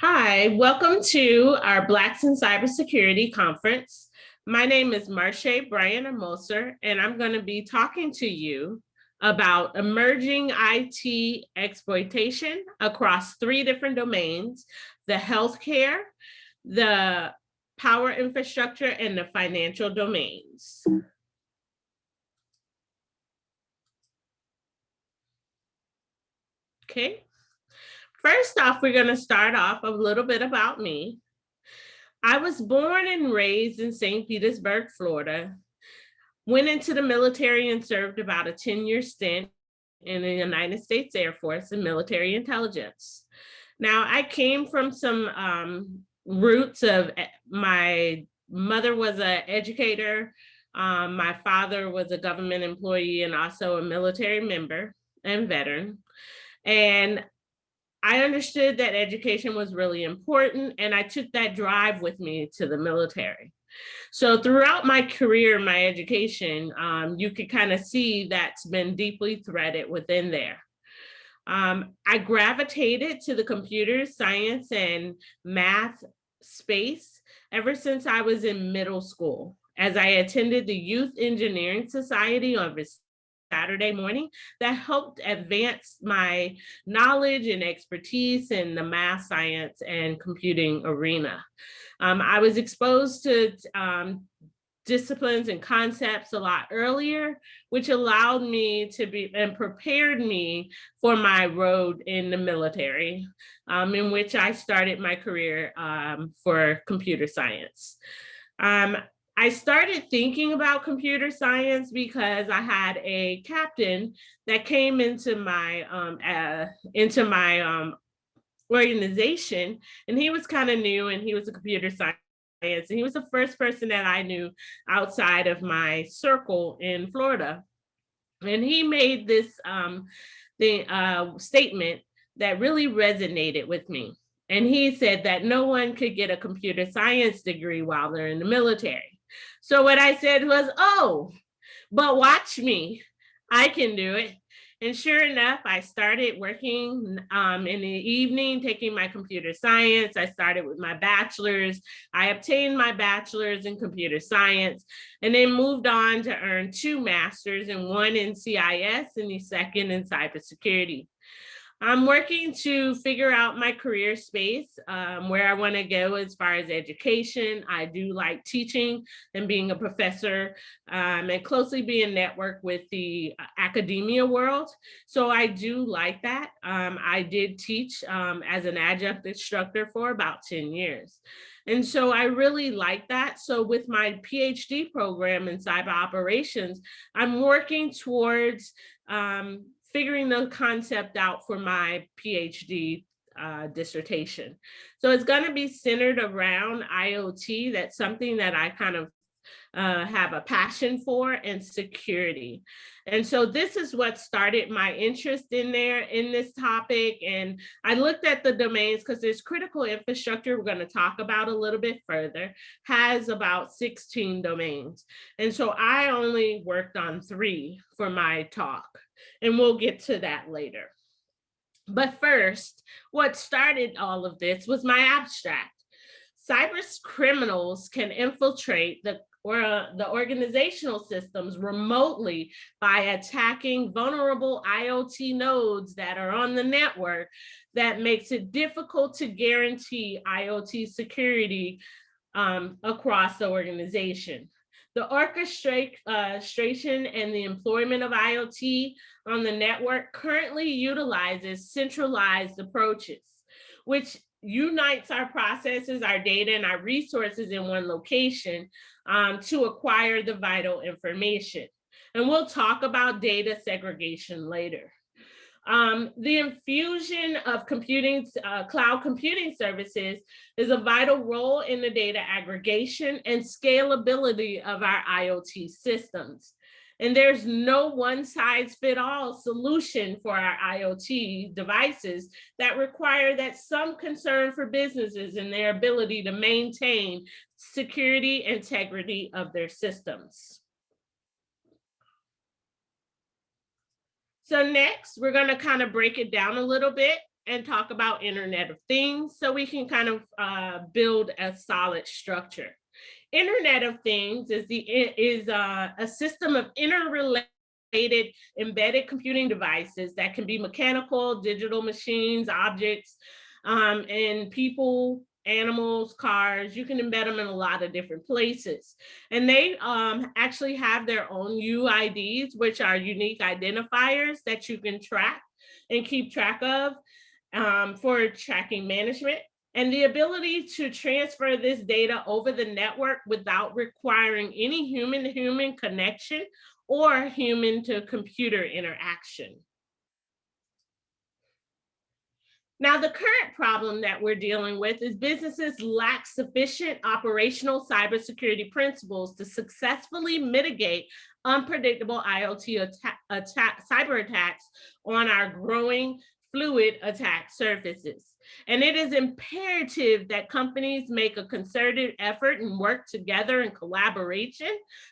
Hi, welcome to our Blacks in Cybersecurity conference. My name is Marcae Bryant-Omosor, and I'm going to be talking to you about emerging IT exploitation across three different domains: the healthcare, the power infrastructure, and the financial domains. Okay. First off, we're going to start off a little bit about me. I was born and raised in St. Petersburg, Florida, went into the military and served about a 10-year stint in the United States Air Force in military intelligence. Now, I came from some roots of my mother was an educator. My father was a government employee and also a military member and veteran. And I understood that education was really important, and I took that drive with me to the military. So throughout my career, my education, you could kind of see that's been deeply threaded within there. I gravitated to the computer science and math space ever since I was in middle school, as I attended the Youth Engineering Society on Saturday morning that helped advance my knowledge and expertise in the math, science, and computing arena. I was exposed to disciplines and concepts a lot earlier, which allowed me to be and prepared me for my road in the military, in which I started my career for computer science. I started thinking about computer science because I had a captain that came into my organization, and he was kind of new, and he was a computer science. And he was the first person that I knew outside of my circle in Florida. And he made this statement that really resonated with me. And he said that no one could get a computer science degree while they're in the military. So what I said was, oh, but watch me, I can do it. And sure enough, I started working in the evening, taking my computer science. I started with my bachelor's. I obtained my bachelor's in computer science, and then moved on to earn 2 masters, and one in CIS and the second in cybersecurity. I'm working to figure out my career space, where I want to go as far as education. I do like teaching and being a professor, and closely being networked with the academia world. So I do like that. I did teach as an adjunct instructor for about 10 years. And so I really like that. So with my PhD program in cyber operations, I'm working towards figuring the concept out for my PhD dissertation. So it's going to be centered around IoT. That's something that I kind of have a passion for, and security. And so this is what started my interest in this topic. And I looked at the domains because there's critical infrastructure we're going to talk about a little bit further, has about 16 domains. And so I only worked on 3 for my talk, and we'll get to that later. But first, what started all of this was my abstract. Cyber criminals can infiltrate the organizational systems remotely by attacking vulnerable IoT nodes that are on the network. That makes it difficult to guarantee IoT security across the organization. The orchestration and the employment of IoT on the network currently utilizes centralized approaches, which unites our processes, our data, and our resources in one location to acquire the vital information. And we'll talk about data segregation later. The infusion of cloud computing services is a vital role in the data aggregation and scalability of our IoT systems. And there's no one-size-fits-all solution for our IoT devices that require that some concern for businesses and their ability to maintain security and integrity of their systems. So next, we're going to kind of break it down a little bit. and talk about Internet of Things so we can kind of build a solid structure. Internet of Things is a system of interrelated embedded computing devices that can be mechanical, digital machines, objects, and people, animals, cars. You can embed them in a lot of different places. And they actually have their own UIDs, which are unique identifiers that you can track and keep track of for tracking management. And the ability to transfer this data over the network without requiring any human-to-human connection or human-to-computer interaction. Now, the current problem that we're dealing with is businesses lack sufficient operational cybersecurity principles to successfully mitigate unpredictable IoT cyber attacks on our growing fluid attack surfaces. And it is imperative that companies make a concerted effort and work together in collaboration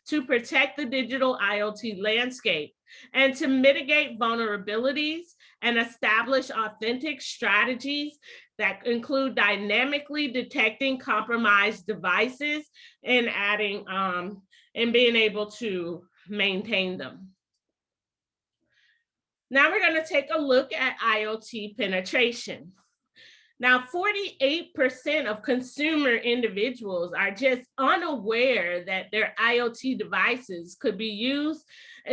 to protect the digital IoT landscape and to mitigate vulnerabilities and establish authentic strategies that include dynamically detecting compromised devices and adding and being able to maintain them. Now we're going to take a look at IoT penetration. Now, 48% of consumer individuals are just unaware that their IoT devices could be used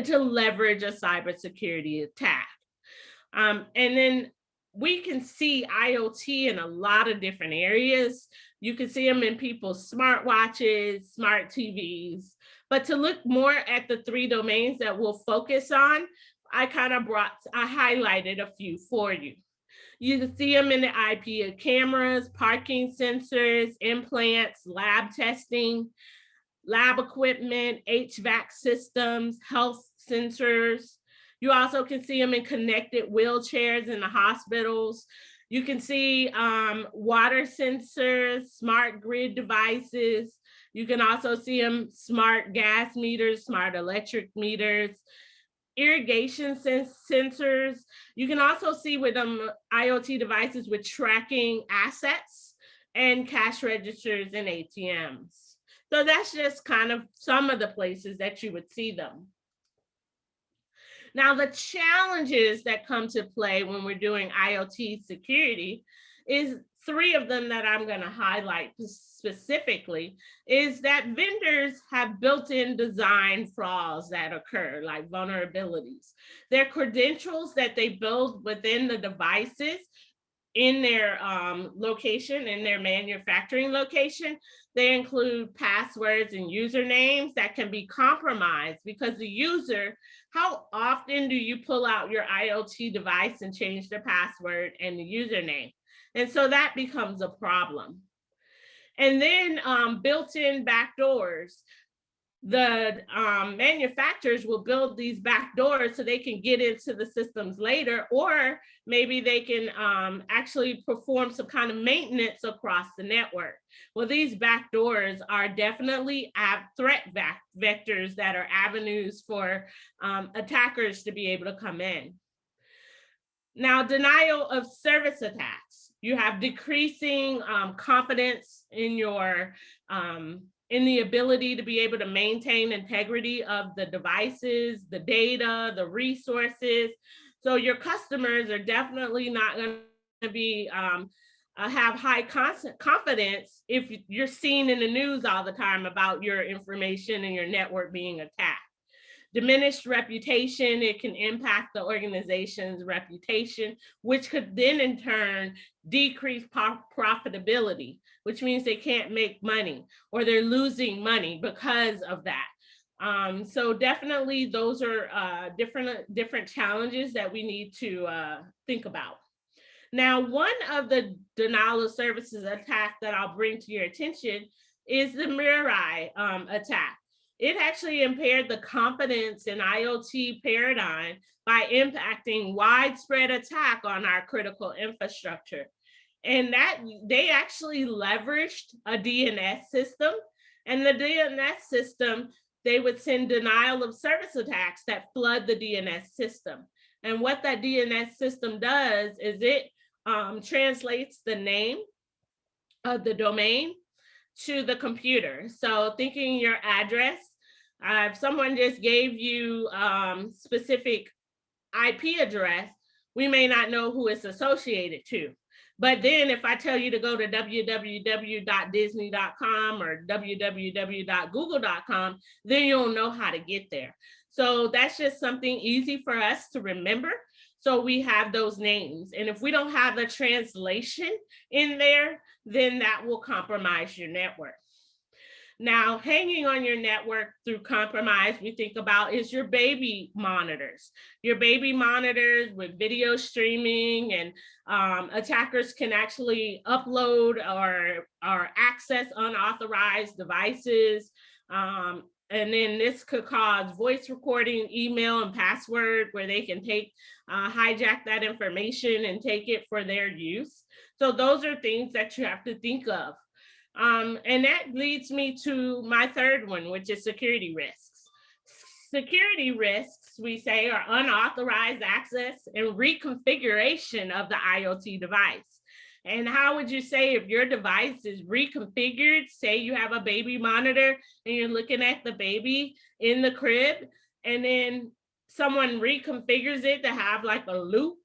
to leverage a cybersecurity attack. And then we can see IoT in a lot of different areas. You can see them in people's smartwatches, smart TVs. But to look more at the three domains that we'll focus on, I highlighted a few for you. You can see them in the IP of cameras, parking sensors, implants, lab testing, lab equipment, HVAC systems, health sensors. You also can see them in connected wheelchairs in the hospitals. You can see water sensors, smart grid devices. You can also see them smart gas meters, smart electric meters, irrigation sensors. You can also see with them IoT devices with tracking assets and cash registers and ATMs. So that's just kind of some of the places that you would see them. Now, the challenges that come to play when we're doing IoT security is three of them that I'm going to highlight specifically is that vendors have built-in design flaws that occur, like vulnerabilities. Their credentials that they build within the devices in their location, in their manufacturing location, they include passwords and usernames that can be compromised because the user, how often do you pull out your IoT device and change the password and the username? And so that becomes a problem. And then built-in backdoors. The manufacturers will build these backdoors so they can get into the systems later, or maybe they can actually perform some kind of maintenance across the network. Well, these backdoors are definitely threat vectors that are avenues for attackers to be able to come in. Now, denial of service attacks. You have decreasing confidence in your in the ability to be able to maintain integrity of the devices, the data, the resources. So your customers are definitely not going to be have high confidence if you're seen in the news all the time about your information and your network being attacked. Diminished reputation, it can impact the organization's reputation, which could then in turn decrease profitability, which means they can't make money or they're losing money because of that. So definitely those are different challenges that we need to think about. Now, one of the denial of services attack that I'll bring to your attention is the Marcae attack. It actually impaired the confidence in IoT paradigm by impacting widespread attack on our critical infrastructure. And that they actually leveraged a DNS system, and the DNS system, they would send denial of service attacks that flood the DNS system. And what that DNS system does is it translates the name of the domain to the computer. So thinking your address, if someone just gave you specific IP address, we may not know who it's associated to. But then if I tell you to go to www.disney.com or www.google.com, then you'll know how to get there. So that's just something easy for us to remember. So we have those names. And if we don't have the translation in there, then that will compromise your network. Now, hanging on your network through compromise, we think about is your baby monitors. Your baby monitors with video streaming, and attackers can actually upload or access unauthorized devices. And then this could cause voice recording, email, and password where they can take, hijack that information and take it for their use. So those are things that you have to think of. And that leads me to my third one, which is security risks. Security risks, we say, are unauthorized access and reconfiguration of the IoT device. And how would you say if your device is reconfigured, say you have a baby monitor and you're looking at the baby in the crib, and then someone reconfigures it to have like a loop,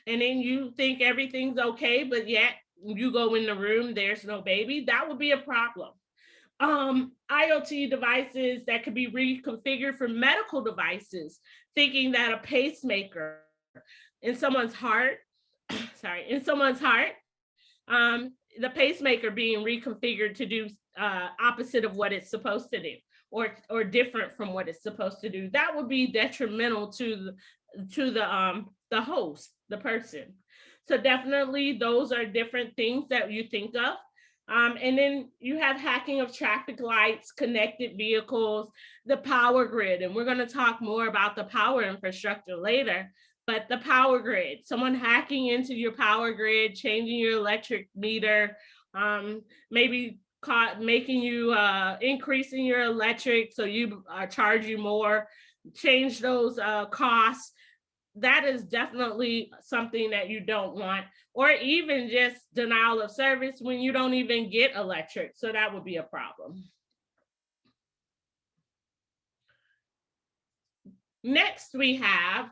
and then you think everything's okay, but yet you go in the room, there's no baby, that would be a problem. IoT devices that could be reconfigured for medical devices, thinking that a pacemaker in someone's heart, the pacemaker being reconfigured to do opposite of what it's supposed to do, or different from what it's supposed to do. That would be detrimental to the host, the person. So definitely those are different things that you think of. And then you have hacking of traffic lights, connected vehicles, the power grid. And we're going to talk more about the power infrastructure later, but the power grid, someone hacking into your power grid, changing your electric meter, maybe making you increasing your electric so you charge you more, change those costs. That is definitely something that you don't want, or even just denial of service when you don't even get electric. So that would be a problem. Next we have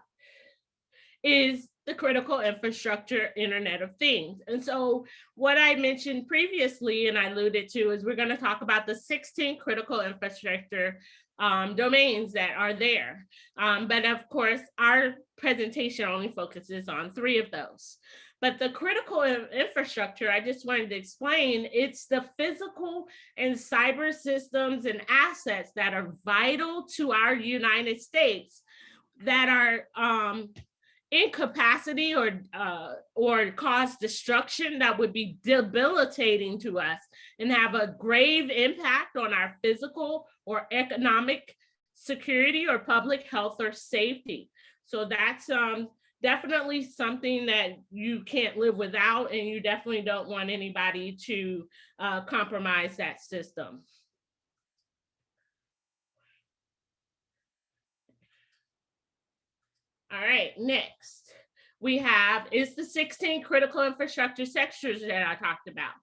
is the critical infrastructure Internet of Things. And so what I mentioned previously and I alluded to is we're going to talk about the 16 critical infrastructure domains that are there. But of course, our presentation only focuses on 3 of those. But the critical infrastructure, I just wanted to explain, it's the physical and cyber systems and assets that are vital to our United States that are incapacity or cause destruction that would be debilitating to us and have a grave impact on our physical or economic security or public health or safety. So that's definitely something that you can't live without, and you definitely don't want anybody to compromise that system. All right, next we have is the 16 critical infrastructure sectors that I talked about.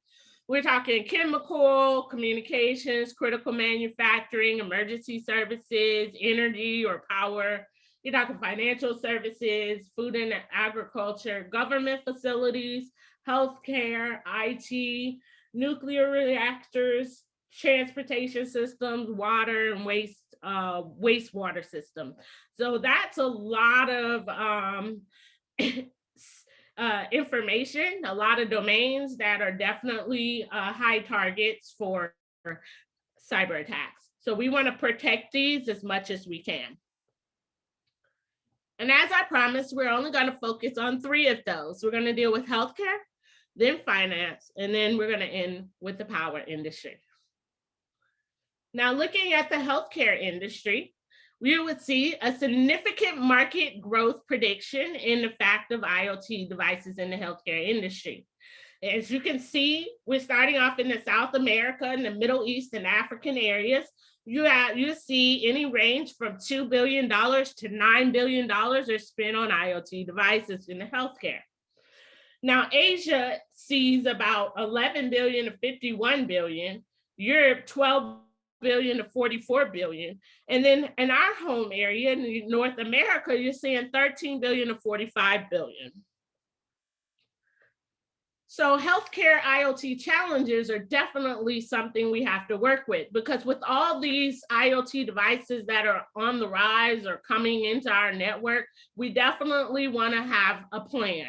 We're talking chemical, communications, critical manufacturing, emergency services, energy or power. You're talking financial services, food and agriculture, government facilities, healthcare, IT, nuclear reactors, transportation systems, water and wastewater system. So that's a lot of information, a lot of domains that are definitely high targets for cyber attacks. So we want to protect these as much as we can. And as I promised, we're only going to focus on 3 of those. We're going to deal with healthcare, then finance, and then we're going to end with the power industry. Now, looking at the healthcare industry, we would see a significant market growth prediction in the fact of IoT devices in the healthcare industry. As you can see, we're starting off in the South America and the Middle East and African areas. You see any range from $2 billion to $9 billion are spent on IoT devices in the healthcare. Now, Asia sees about 11 billion to 51 billion, Europe 12 billion to 44 billion. And then in our home area, in North America, you're seeing 13 billion to 45 billion. So healthcare IoT challenges are definitely something we have to work with, because with all these IoT devices that are on the rise or coming into our network, we definitely want to have a plan.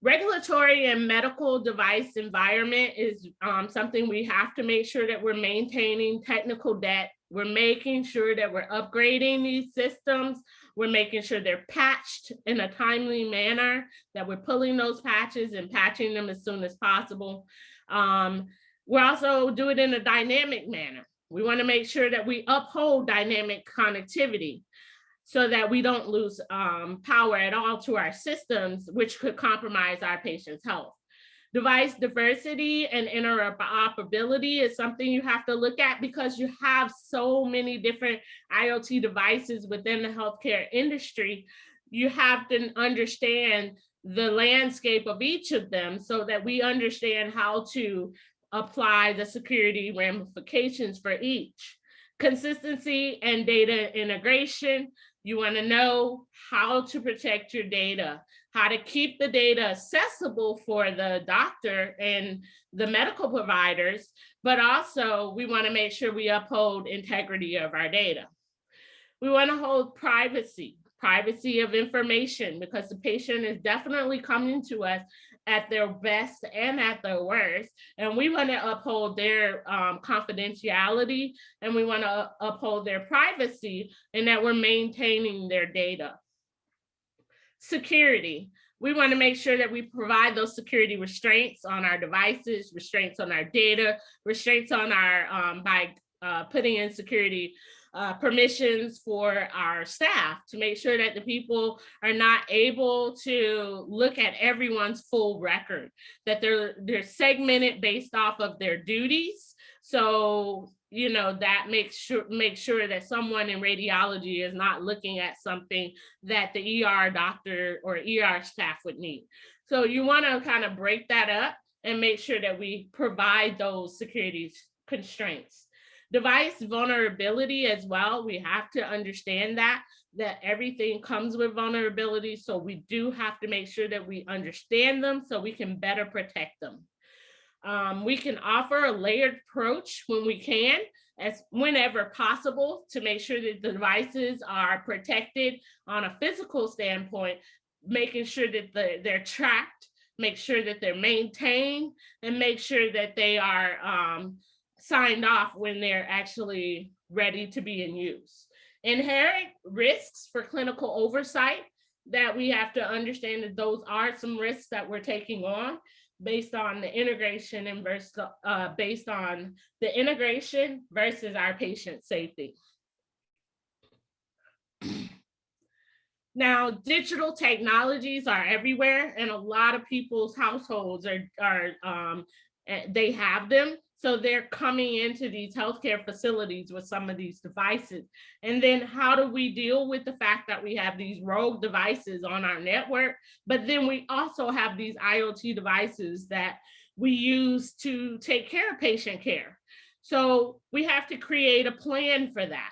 Regulatory and medical device environment is something we have to make sure that we're maintaining technical debt. We're making sure that we're upgrading these systems. We're making sure they're patched in a timely manner, that we're pulling those patches and patching them as soon as possible. We're also doing it in a dynamic manner. We want to make sure that we uphold dynamic connectivity, so that we don't lose power at all to our systems, which could compromise our patients' health. Device diversity and interoperability is something you have to look at, because you have so many different IoT devices within the healthcare industry. You have to understand the landscape of each of them so that we understand how to apply the security ramifications for each. Consistency and data integration. You want to know how to protect your data, how to keep the data accessible for the doctor and the medical providers, but also we want to make sure we uphold integrity of our data. We want to hold privacy of information, because the patient is definitely coming to us at their best and at their worst. And we want to uphold their confidentiality, and we want to uphold their privacy, and that we're maintaining their data. Security. We want to make sure that we provide those security restraints on our devices, restraints on our data, restraints on our, by putting in security permissions for our staff, to make sure that the people are not able to look at everyone's full record, that they're segmented based off of their duties. So, you know, that makes sure that someone in radiology is not looking at something that the ER doctor or ER staff would need. So you want to kind of break that up and make sure that we provide those security constraints. Device vulnerability as well. We have to understand that everything comes with vulnerability. So we do have to make sure that we understand them so we can better protect them. We can offer a layered approach when we can, as whenever possible, to make sure that the devices are protected on a physical standpoint, making sure that they're tracked, make sure that they're maintained, and make sure that they are signed off when they're actually ready to be in use. Inherent risks for clinical oversight, that we have to understand that those are some risks that we're taking on based on the integration and based on the integration versus our patient safety. Now, digital technologies are everywhere, and a lot of people's households they have them. So they're coming into these healthcare facilities with some of these devices. And then how do we deal with the fact that we have these rogue devices on our network, but then we also have these IoT devices that we use to take care of patient care. So we have to create a plan for that.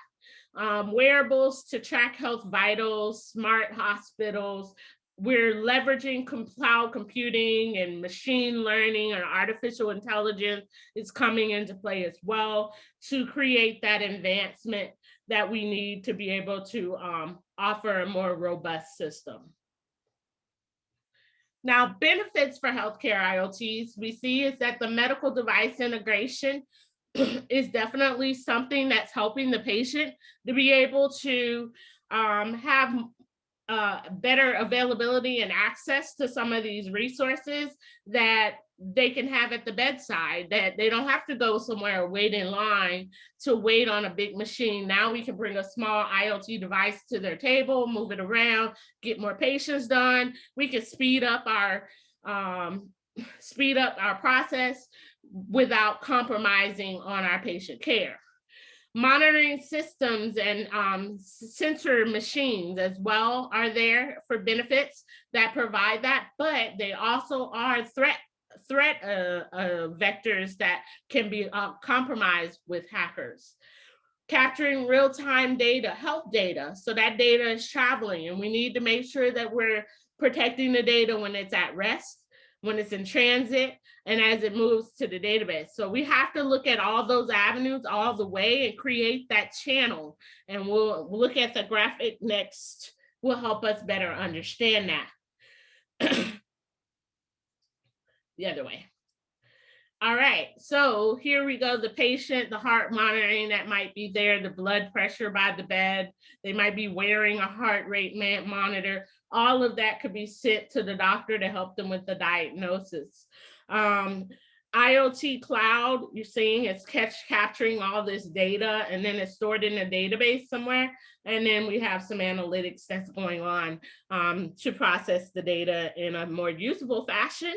Wearables to track health vitals, smart hospitals. We're leveraging cloud computing and machine learning, and artificial intelligence is coming into play as well to create that advancement that we need to be able to offer a more robust system. Now, benefits for healthcare IoTs we see is that the medical device integration is definitely something that's helping the patient to be able to have better availability and access to some of these resources that they can have at the bedside, that they don't have to go somewhere or wait in line to wait on a big machine. Now we can bring a small IoT device to their table, move it around, get more patients done. We can speed up our process without compromising on our patient care. Monitoring systems and sensor machines as well are there for benefits that provide that, but they also are threat vectors that can be compromised with hackers. Capturing real-time data, health data, so that data is traveling, and we need to make sure that we're protecting the data when it's at rest, when it's in transit, and as it moves to the database. So we have to look at all those avenues all the way and create that channel. And we'll look at the graphic next, will help us better understand that. The other way. All right, so here we go. The patient, the heart monitoring that might be there, the blood pressure by the bed, they might be wearing a heart rate monitor. All of that could be sent to the doctor to help them with the diagnosis. IOT Cloud, you're seeing it's capturing all this data, and then it's stored in a database somewhere. And then we have some analytics that's going on to process the data in a more usable fashion.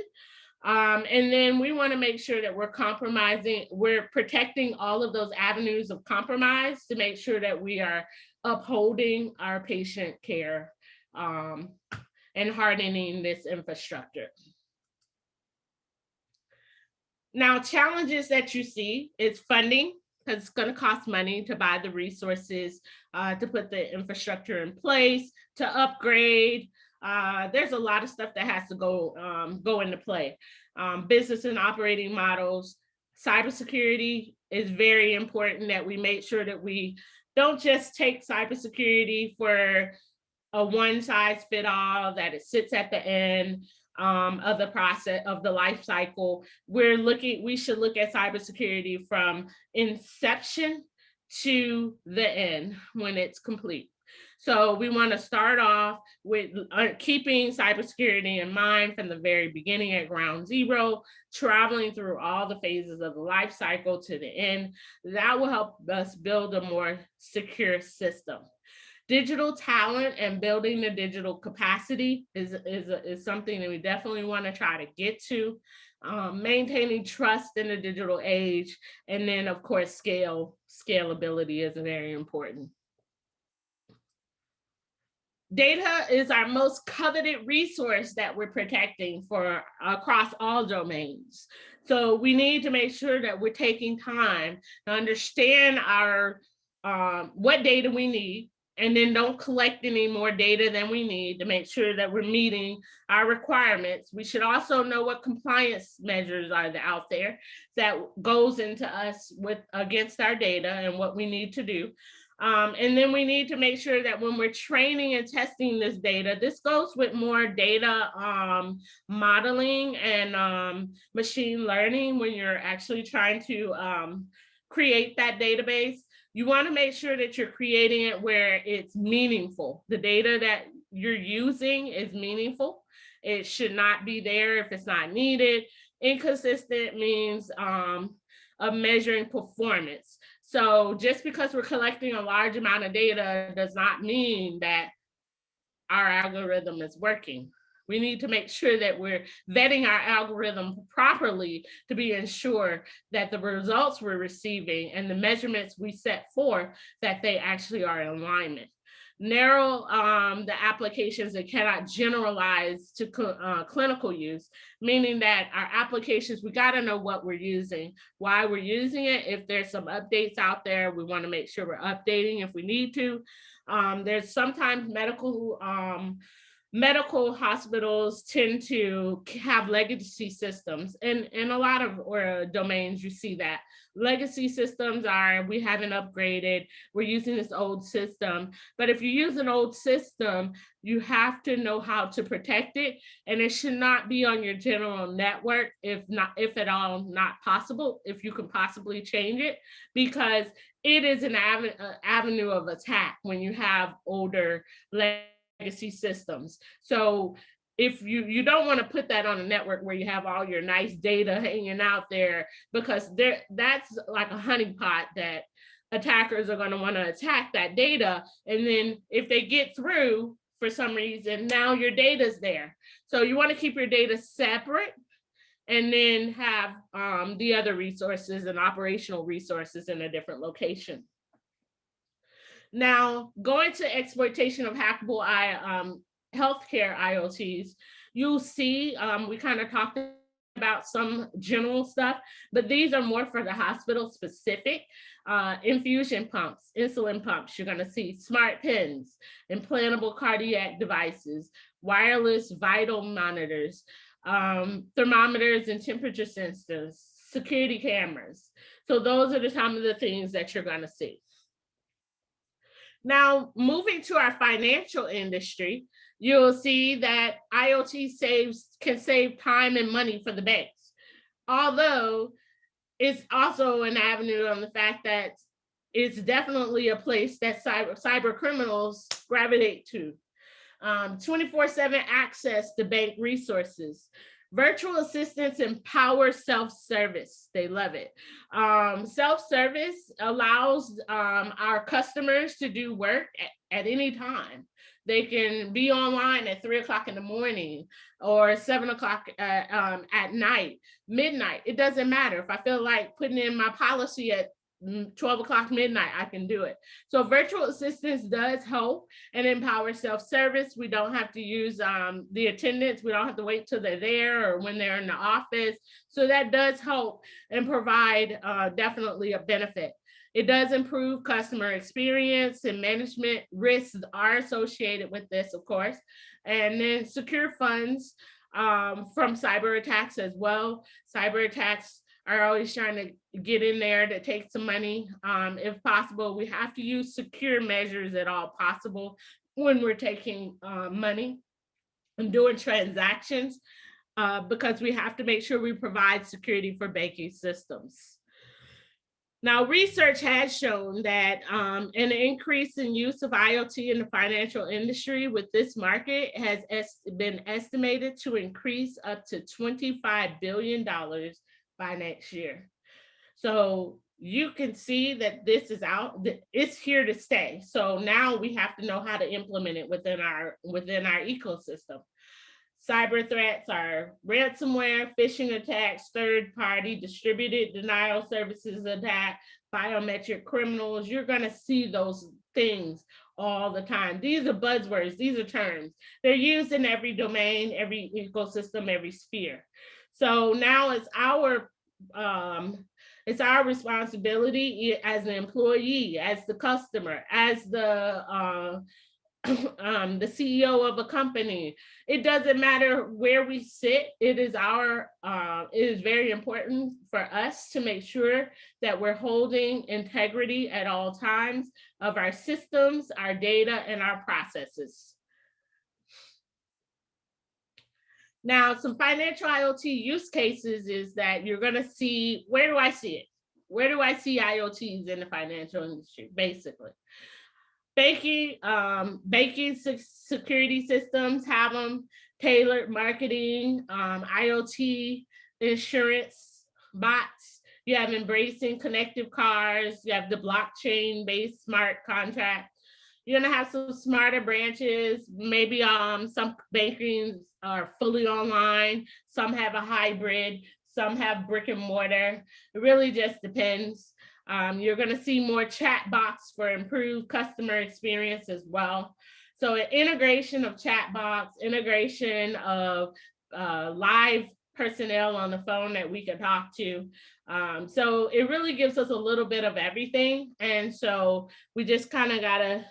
And then we want to make sure that we're protecting all of those avenues of compromise to make sure that we are upholding our patient care and hardening this infrastructure. Now, challenges that you see is funding, because it's going to cost money to buy the resources, to put the infrastructure in place, to upgrade. There's a lot of stuff that has to go into play. Business and operating models, cybersecurity is very important, that we make sure that we don't just take cybersecurity for a one size fit all, that it sits at the end of the process of the life cycle. We should look at cybersecurity from inception to the end when it's complete. So we want to start off with keeping cybersecurity in mind from the very beginning at ground zero, traveling through all the phases of the life cycle to the end. That will help us build a more secure system. Digital talent and building the digital capacity is something that we definitely want to try to get to. Maintaining trust in the digital age, and then of course scalability is very important. Data is our most coveted resource that we're protecting for across all domains. So we need to make sure that we're taking time to understand our what data we need, and then don't collect any more data than we need to make sure that we're meeting our requirements. We should also know what compliance measures are out there that goes into us against our data and what we need to do. And then we need to make sure that when we're training and testing this data, this goes with more data modeling and machine learning. When you're actually trying to create that database, you want to make sure that you're creating it where it's meaningful. The data that you're using is meaningful. It should not be there if it's not needed. Inconsistent means of measuring performance. So just because we're collecting a large amount of data does not mean that our algorithm is working. We need to make sure that we're vetting our algorithm properly to be ensured that the results we're receiving and the measurements we set forth, that they actually are in alignment. Narrow the applications that cannot generalize to clinical use, meaning that our applications, we got to know what we're using, why we're using it. If there's some updates out there, we want to make sure we're updating if we need to. There's sometimes medical hospitals tend to have legacy systems, and in a lot of domains you see that. Legacy systems are, we haven't upgraded, we're using this old system. But if you use an old system, you have to know how to protect it, and it should not be on your general network, if at all not possible, if you can possibly change it, because it is an avenue of attack when you have older legacy systems. So if you don't want to put that on a network where you have all your nice data hanging out there, because that's like a honeypot that attackers are going to want to attack that data. And then if they get through for some reason, now your data's there. So you want to keep your data separate, and then have the other resources and operational resources in a different location. Now, going to exploitation of hackable healthcare IoTs, you'll see we kind of talked about some general stuff, but these are more for the hospital specific. Infusion pumps, insulin pumps, you're gonna see smart pens, implantable cardiac devices, wireless vital monitors, thermometers and temperature sensors, security cameras. So those are some of the things that you're gonna see. Now, moving to our financial industry, you'll see that IoT can save time and money for the banks. Although it's also an avenue on the fact that it's definitely a place that cyber criminals gravitate to. 24/7 access to bank resources. Virtual assistants empower self-service. They love it. Self-service allows our customers to do work at any time. They can be online at 3 o'clock in the morning or 7 o'clock at night, midnight. It doesn't matter. If I feel like putting in my policy at 12 o'clock midnight, I can do it. So virtual assistance does help and empower self-service. We don't have to use the attendants. We don't have to wait till they're there or when they're in the office. So that does help and provide definitely a benefit. It does improve customer experience, and management risks are associated with this, of course. And then secure funds from cyber attacks as well. Cyber attacks are always trying to get in there to take some money. If possible, we have to use secure measures at all possible when we're taking money and doing transactions because we have to make sure we provide security for banking systems. Now, research has shown that an increase in use of IoT in the financial industry with this market has been estimated to increase up to $25 billion by next year. So you can see that this is it's here to stay. So now we have to know how to implement it within our ecosystem. Cyber threats are ransomware, phishing attacks, third-party distributed denial services attack, biometric criminals. You're gonna see those things all the time. These are buzzwords, these are terms. They're used in every domain, every ecosystem, every sphere. So now it's our responsibility as an employee, as the customer, as the CEO of a company. It doesn't matter where we sit. It is very important for us to make sure that we're holding integrity at all times of our systems, our data, and our processes. Now, some financial IoT use cases is that you're going to see, where do I see it? Where do I see IoTs in the financial industry, basically? Banking security systems have them, tailored marketing, IoT insurance bots. You have embracing connected cars. You have the blockchain-based smart contract. You're gonna have some smarter branches. Maybe some bankings are fully online. Some have a hybrid. Some have brick and mortar. It really just depends. You're going to see more chat bots for improved customer experience as well. So an integration of chat bots, integration of live personnel on the phone that we can talk to. So it really gives us a little bit of everything. And so we just kind of got to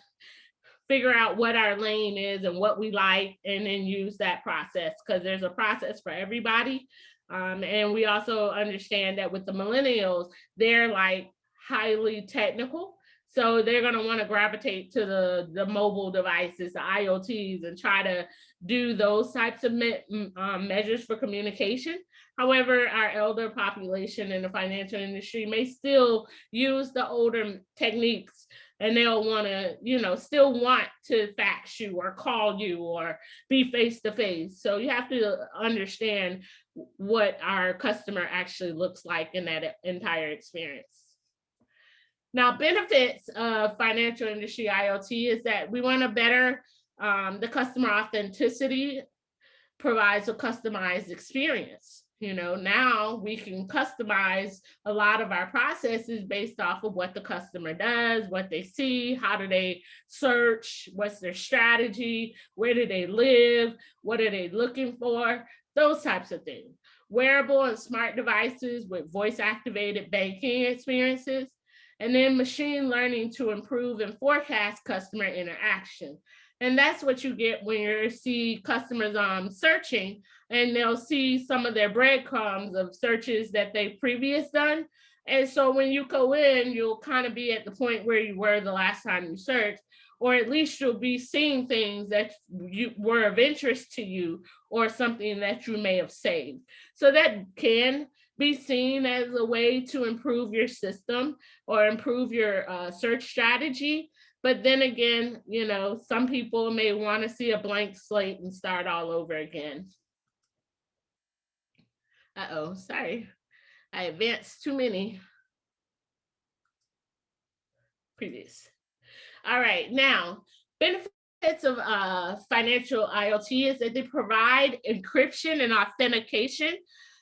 figure out what our lane is and what we like, and then use that process, because there's a process for everybody. And we also understand that with the millennials, they're like highly technical. So they're going to want to gravitate to the mobile devices, the IoTs, and try to do those types of measures for communication. However, our elder population in the financial industry may still use the older techniques, and they'll want to, still want to fax you or call you or be face-to-face. So you have to understand what our customer actually looks like in that entire experience. Now, benefits of financial industry IoT is that we want to better the customer authenticity, provides a customized experience. Now we can customize a lot of our processes based off of what the customer does, what they see, how do they search, what's their strategy, where do they live, what are they looking for, those types of things. Wearable and smart devices with voice-activated banking experiences, and then machine learning to improve and forecast customer interaction. And that's what you get when you see customers searching, and they'll see some of their breadcrumbs of searches that they've previously done. And so when you go in, you'll kind of be at the point where you were the last time you searched, or at least you'll be seeing things that were of interest to you or something that you may have saved. So that can be seen as a way to improve your system or improve your search strategy. But then again, some people may want to see a blank slate and start all over again. Uh-oh, sorry. I advanced too many. Previous. All right, now, benefits of financial IoT is that they provide encryption and authentication.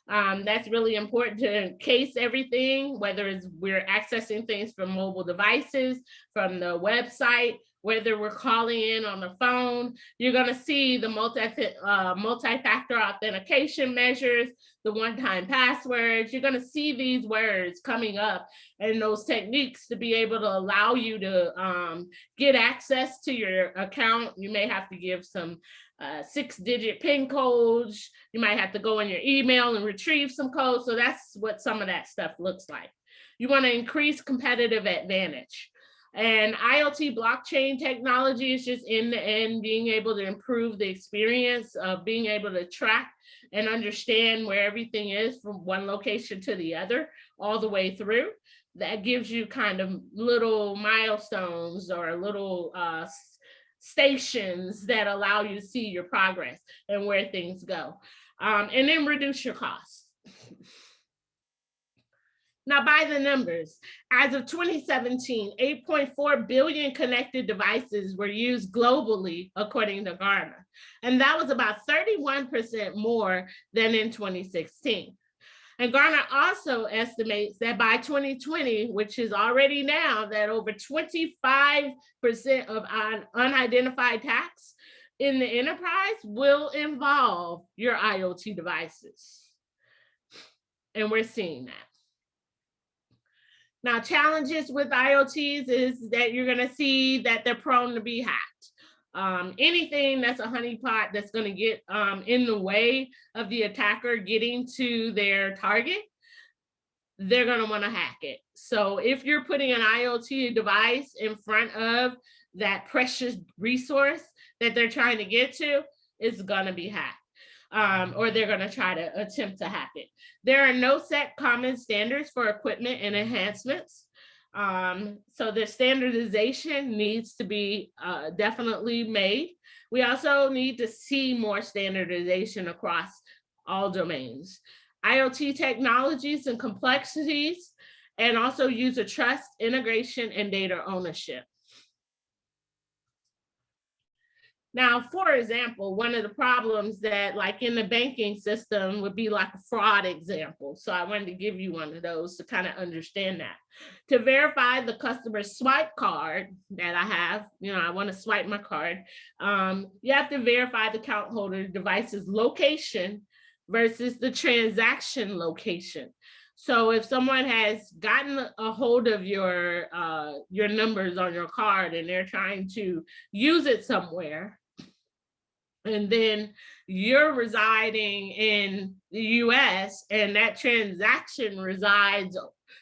That's really important to encase everything, whether it's we're accessing things from mobile devices, from the website, whether we're calling in on the phone. You're going to see the multi-factor authentication measures, the one-time passwords. You're going to see these words coming up and those techniques to be able to allow you to get access to your account. You may have to give some 6-digit PIN codes. You might have to go in your email and retrieve some codes. So that's what some of that stuff looks like. You want to increase competitive advantage. And IoT blockchain technology is just in the end being able to improve the experience of being able to track and understand where everything is from one location to the other all the way through. That gives you kind of little milestones or little stations that allow you to see your progress and where things go. And then reduce your costs. Now, by the numbers, as of 2017, 8.4 billion connected devices were used globally, according to Gartner. And that was about 31% more than in 2016. And Gartner also estimates that by 2020, which is already now, that over 25% of unidentified attacks in the enterprise will involve your IoT devices. And we're seeing that. Now, challenges with IoTs is that you're going to see that they're prone to be hacked. Anything that's a honeypot that's going to get in the way of the attacker getting to their target, they're going to want to hack it. So if you're putting an IoT device in front of that precious resource that they're trying to get to, it's going to be hacked. Or they're going to try to attempt to hack it. There are no set common standards for equipment and enhancements. So the standardization needs to be definitely made. We also need to see more standardization across all domains. IoT technologies and complexities, and also user trust, integration, and data ownership. Now, for example, one of the problems that like in the banking system would be like a fraud example. So I wanted to give you one of those to kind of understand that. To verify the customer's swipe card that I have, I want to swipe my card. You have to verify the account holder device's location versus the transaction location. So if someone has gotten a hold of your numbers on your card and they're trying to use it somewhere, and then you're residing in the US and that transaction resides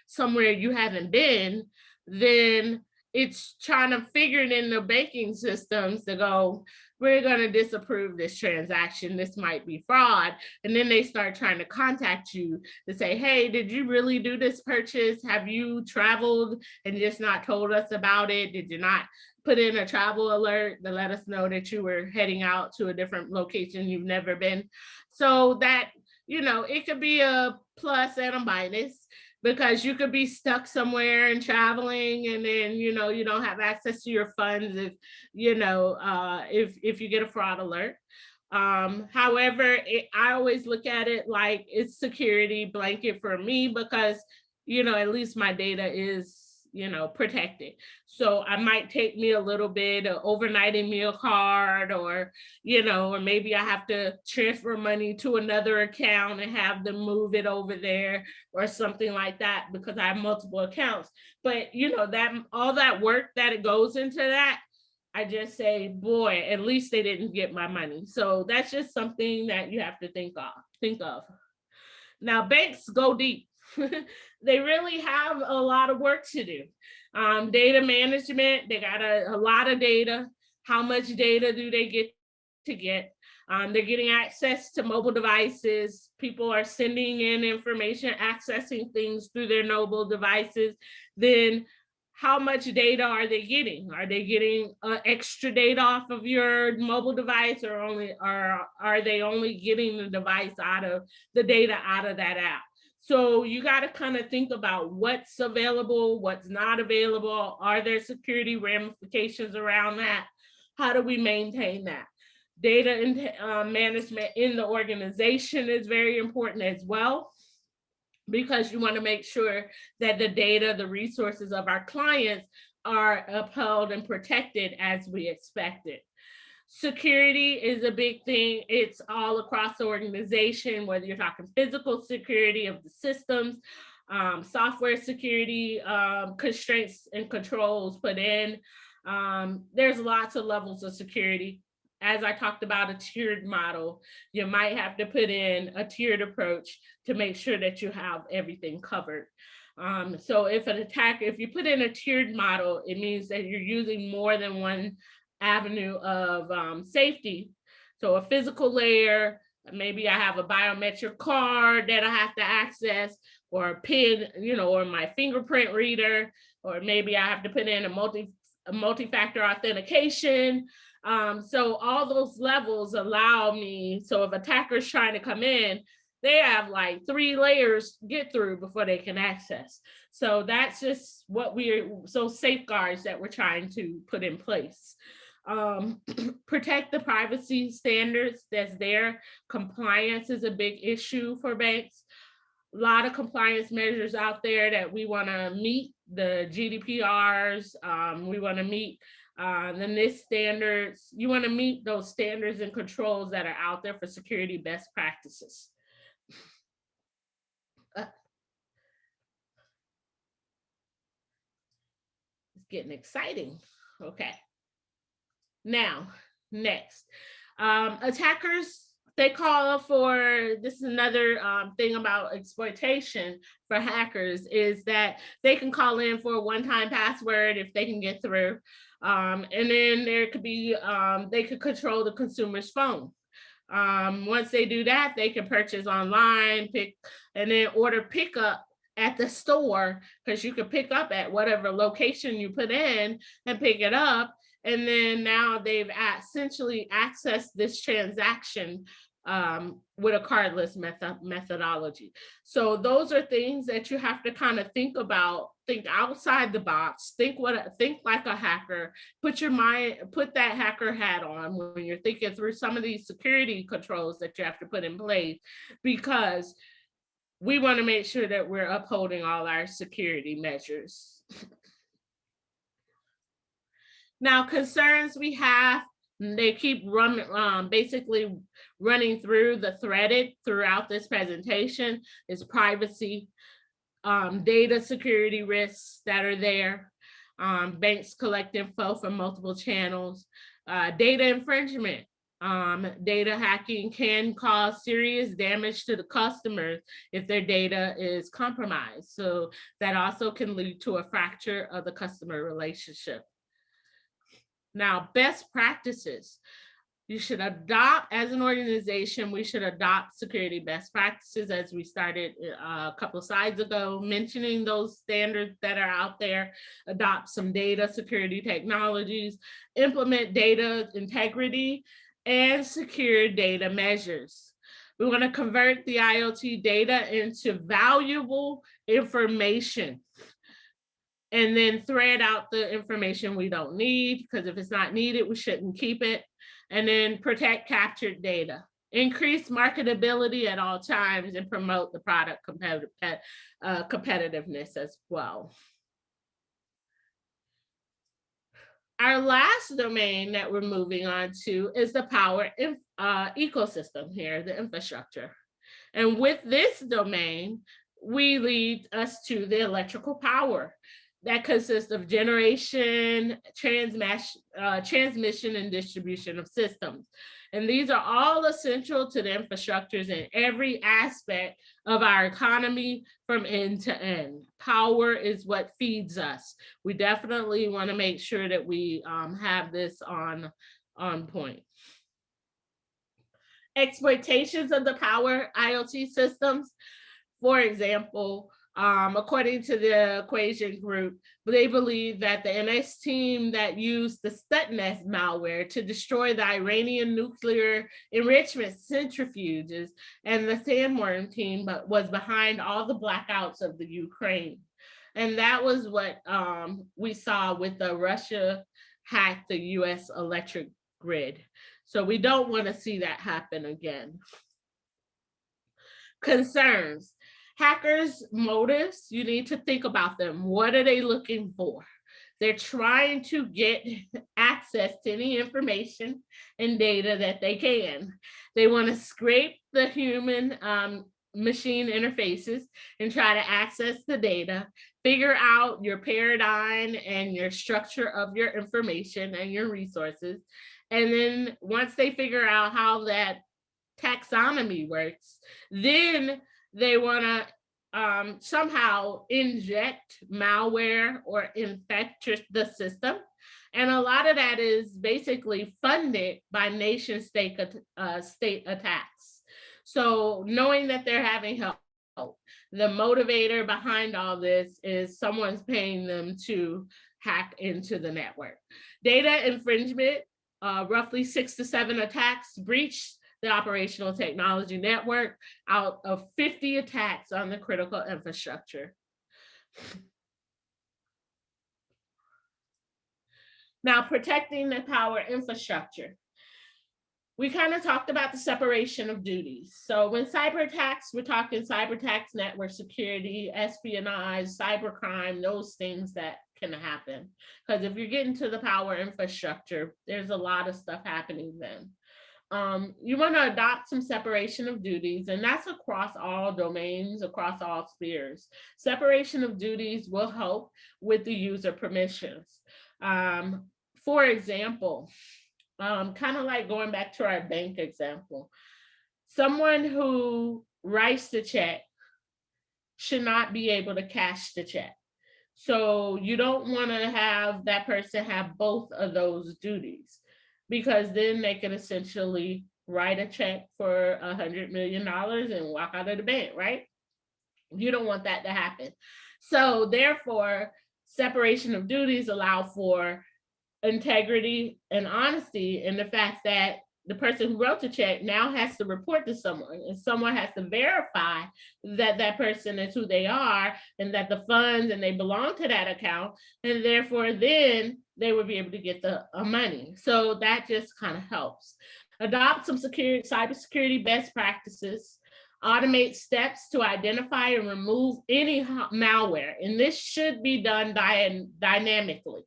somewhere you haven't been, then it's trying to figure it in the banking systems to go, we're going to disapprove this transaction. This might be fraud. And then they start trying to contact you to say, hey, did you really do this purchase? Have you traveled and just not told us about it? Did you not put in a travel alert to let us know that you were heading out to a different location you've never been? So that, it could be a plus and a minus, because you could be stuck somewhere and traveling, and then, you don't have access to your funds if you get a fraud alert. However, I always look at it like it's security blanket for me because, at least my data is, protected. So I might take me a little bit of overnighting me a card, or, or maybe I have to transfer money to another account and have them move it over there or something like that because I have multiple accounts. But, that all that work that it goes into that, I just say, boy, at least they didn't get my money. So that's just something that you have to think of. Now, banks go deep. They really have a lot of work to do. Data management, they got a lot of data. How much data do they get to get? They're getting access to mobile devices. People are sending in information, accessing things through their mobile devices. Then how much data are they getting? Are they getting extra data off of your mobile device, or are they only getting the data out of that app? So you got to kind of think about what's available, what's not available. Are there security ramifications around that? How do we maintain that? Data management in the organization is very important as well, because you want to make sure that the data, the resources of our clients are upheld and protected as we expected. Security is a big thing. It's all across the organization, whether you're talking physical security of the systems, software security, constraints and controls put in. There's lots of levels of security. As I talked about a tiered model, you might have to put in a tiered approach to make sure that you have everything covered. So if you put in a tiered model, it means that you're using more than one avenue of safety. So a physical layer, maybe I have a biometric card that I have to access, or a PIN, or my fingerprint reader, or maybe I have to put in a multi-factor authentication. So all those levels allow me, so if attackers trying to come in, they have like 3 layers to get through before they can access. So that's just safeguards that we're trying to put in place. Protect the privacy standards that's there. Compliance is a big issue for banks. A lot of compliance measures out there that we want to meet, the GDPRs, we want to meet the NIST standards. You want to meet those standards and controls that are out there for security best practices. It's getting exciting. Okay. Now, next, attackers, they call for, this is another thing about exploitation for hackers, is that they can call in for a one-time password if they can get through. And then there could be, they could control the consumer's phone. Once they do that, they can purchase online, and then order pickup at the store, because you can pick up at whatever location you put in and pick it up. And then now they've essentially accessed this transaction with a cardless methodology. So those are things that you have to kind of think about, think outside the box, think like a hacker, put that hacker hat on when you're thinking through some of these security controls that you have to put in place, because we want to make sure that we're upholding all our security measures. Now, concerns we have, they keep basically running through the threaded throughout this presentation, is privacy, data security risks that are there, banks collect info from multiple channels, data infringement. Data hacking can cause serious damage to the customers if their data is compromised. So that also can lead to a fracture of the customer relationship. Now, best practices. You should adopt, as an organization, we should adopt security best practices, as we started a couple of slides ago, mentioning those standards that are out there, adopt some data security technologies, implement data integrity, and secure data measures. We want to convert the IoT data into valuable information, and then thread out the information we don't need, because if it's not needed, we shouldn't keep it. And then protect captured data. Increase marketability at all times and promote the product competitiveness as well. Our last domain that we're moving on to is the power ecosystem here, the infrastructure. And with this domain, we lead us to the electrical power that consists of generation, transmission, and distribution of systems. And these are all essential to the infrastructures in every aspect of our economy from end to end. Power is what feeds us. We definitely want to make sure that we have this on point. Exploitations of the power IoT systems. For example, according to the Equation Group, they believe that the NS team that used the Stuxnet malware to destroy the Iranian nuclear enrichment centrifuges and the Sandworm team was behind all the blackouts of the Ukraine. And that was what we saw with the Russia hacked the US electric grid. So we don't want to see that happen again. Concerns. Hackers' motives, you need to think about them. What are they looking for? They're trying to get access to any information and data that they can. They want to scrape the human machine interfaces and try to access the data, figure out your paradigm and your structure of your information and your resources. And then once they figure out how that taxonomy works, then they want to somehow inject malware or infect the system. And a lot of that is basically funded by nation state attacks. So knowing that they're having help, the motivator behind all this is someone's paying them to hack into the network. Data infringement, roughly 6 to 7 attacks breached the operational technology network out of 50 attacks on the critical infrastructure. Now, protecting the power infrastructure. We kind of talked about the separation of duties. So when cyber attacks, we're talking cyber attacks, network security, espionage, cybercrime, those things that can happen. Because if you're getting to the power infrastructure, there's a lot of stuff happening then. You want to adopt some separation of duties, and that's across all domains, across all spheres. Separation of duties will help with the user permissions. For example, kind of like going back to our bank example, someone who writes the check should not be able to cash the check. So you don't want to have that person have both of those duties, because then they can essentially write a check for $100 million and walk out of the bank, right? You don't want that to happen. So therefore, separation of duties allow for integrity and honesty in the fact that the person who wrote the check now has to report to someone, and someone has to verify that that person is who they are and that the funds and they belong to that account, and therefore then they would be able to get the money. So that just kind of helps. Adopt some cybersecurity best practices. Automate steps to identify and remove any malware, and this should be done dynamically.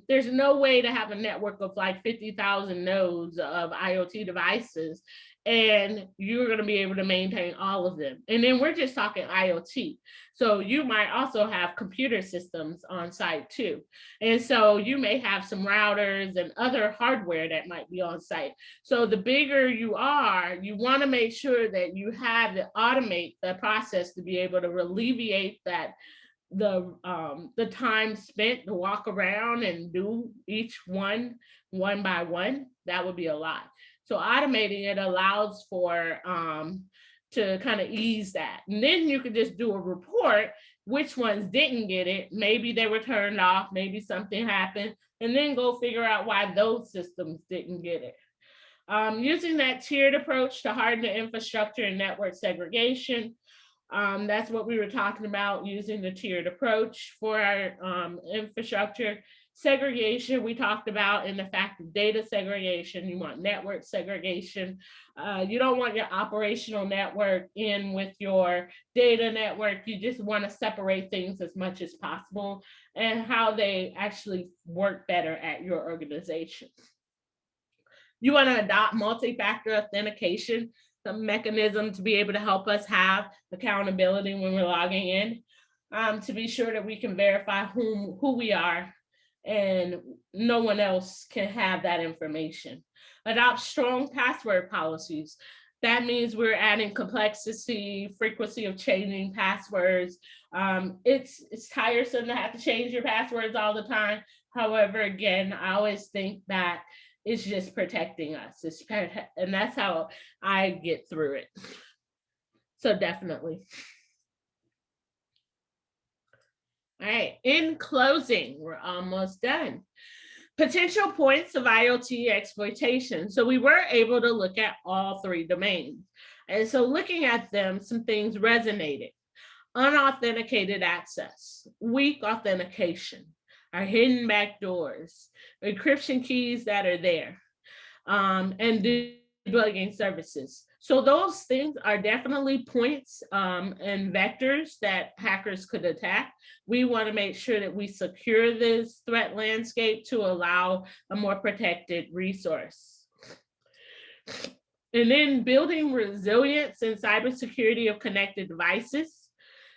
There's no way to have a network of like 50,000 nodes of IoT devices and you're going to be able to maintain all of them. And then we're just talking IoT. So you might also have computer systems on site too. And so you may have some routers and other hardware that might be on site. So the bigger you are, you want to make sure that you have to automate the process to be able to alleviate that the time spent to walk around and do each one by one. That would be a lot. So automating it allows for to kind of ease that. And then you could just do a report, which ones didn't get it. Maybe they were turned off, maybe something happened, and then go figure out why those systems didn't get it. Using that tiered approach to harden the infrastructure and network segregation. That's what we were talking about, using the tiered approach for our infrastructure. Segregation, we talked about, in the fact of data segregation. You want network segregation. You don't want your operational network in with your data network. You just want to separate things as much as possible and how they actually work better at your organization. You want to adopt multi-factor authentication, the mechanism to be able to help us have accountability when we're logging in, to be sure that we can verify who we are and no one else can have that information. Adopt strong password policies. That means we're adding complexity, frequency of changing passwords. It's tiresome to have to change your passwords all the time. However, again, I always think that it's just protecting us. And that's how I get through it. So definitely. All right, in closing, we're almost done. Potential points of IoT exploitation. So we were able to look at all three domains. And so looking at them, some things resonated. Unauthenticated access, weak authentication, our hidden backdoors, encryption keys that are there, and debugging services. So those things are definitely points and vectors that hackers could attack. We want to make sure that we secure this threat landscape to allow a more protected resource. And then building resilience and cybersecurity of connected devices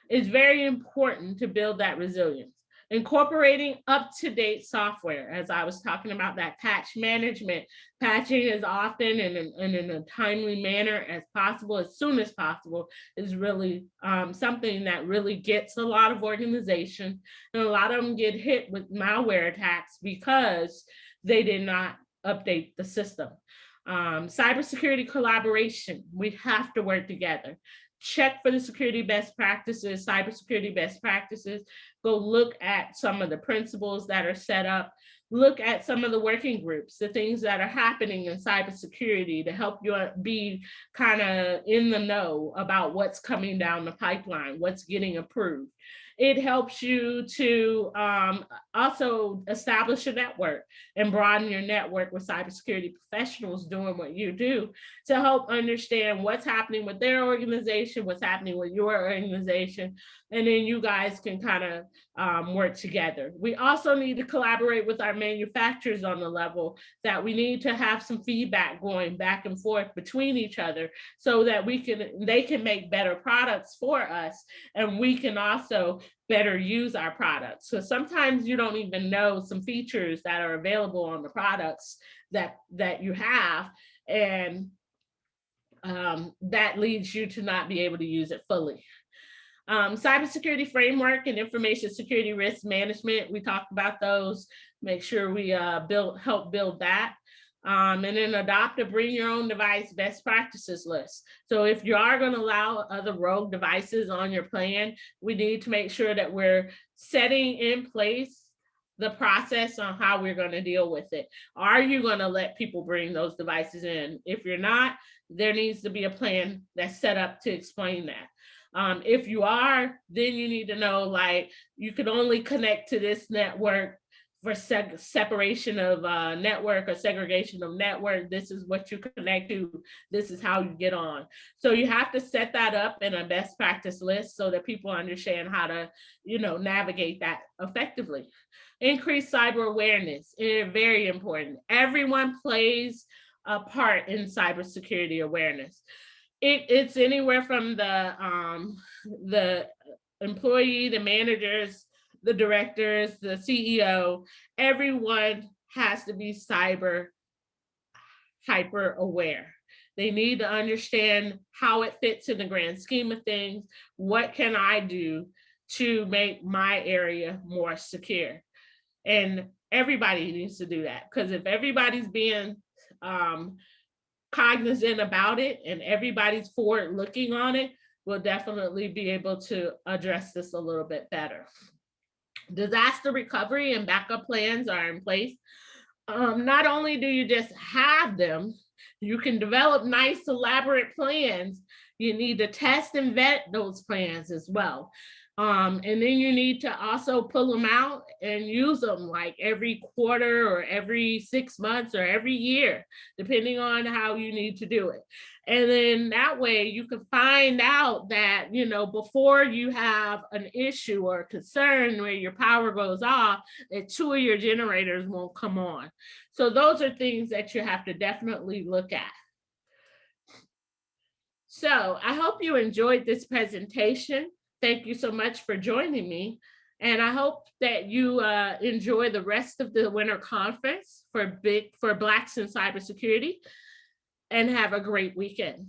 is very important to build that resilience. Incorporating up-to-date software, as I was talking about that patch management, patching as often and in a timely manner as possible, as soon as possible, is really something that really gets a lot of organizations, and a lot of them get hit with malware attacks because they did not update the system. Cybersecurity collaboration, we have to work together. Check for the security best practices, cybersecurity best practices. Go look at some of the principles that are set up. Look at some of the working groups, the things that are happening in cybersecurity to help you be kind of in the know about what's coming down the pipeline, what's getting approved. It helps you to also establish a network and broaden your network with cybersecurity professionals doing what you do to help understand what's happening with their organization, what's happening with your organization, and then you guys can kind of work together. We also need to collaborate with our manufacturers on the level that we need to have some feedback going back and forth between each other so that they can make better products for us, and we can also better use our products. So sometimes you don't even know some features that are available on the products that you have, and that leads you to not be able to use it fully. Cybersecurity framework and information security risk management, we talked about those. Make sure we help build that. And then adopt a bring your own device best practices list. So if you are going to allow other rogue devices on your plan, we need to make sure that we're setting in place the process on how we're going to deal with it. Are you going to let people bring those devices in? If you're not, there needs to be a plan that's set up to explain that. If you are, then you need to know, like, you can only connect to this network for separation of network or segregation of network. This is what you connect to. This is how you get on. So you have to set that up in a best practice list so that people understand how to, navigate that effectively. Increase cyber awareness is very important. Everyone plays a part in cybersecurity awareness. It's anywhere from the employee, the managers, the directors, the CEO. Everyone has to be cyber hyper aware. They need to understand how it fits in the grand scheme of things. What can I do to make my area more secure? And everybody needs to do that, because if everybody's being cognizant about it and everybody's forward looking on it, we'll definitely be able to address this a little bit better. Disaster recovery and backup plans are in place. Not only do you just have them, you can develop nice elaborate plans. You need to test and vet those plans as well. And then you need to also pull them out and use them like every quarter or every 6 months or every year, depending on how you need to do it. And then that way you can find out that, you know, before you have an issue or a concern where your power goes off, that 2 of your generators won't come on. So those are things that you have to definitely look at. So I hope you enjoyed this presentation. Thank you so much for joining me. And I hope that you enjoy the rest of the winter conference for Blacks in Cybersecurity, and have a great weekend.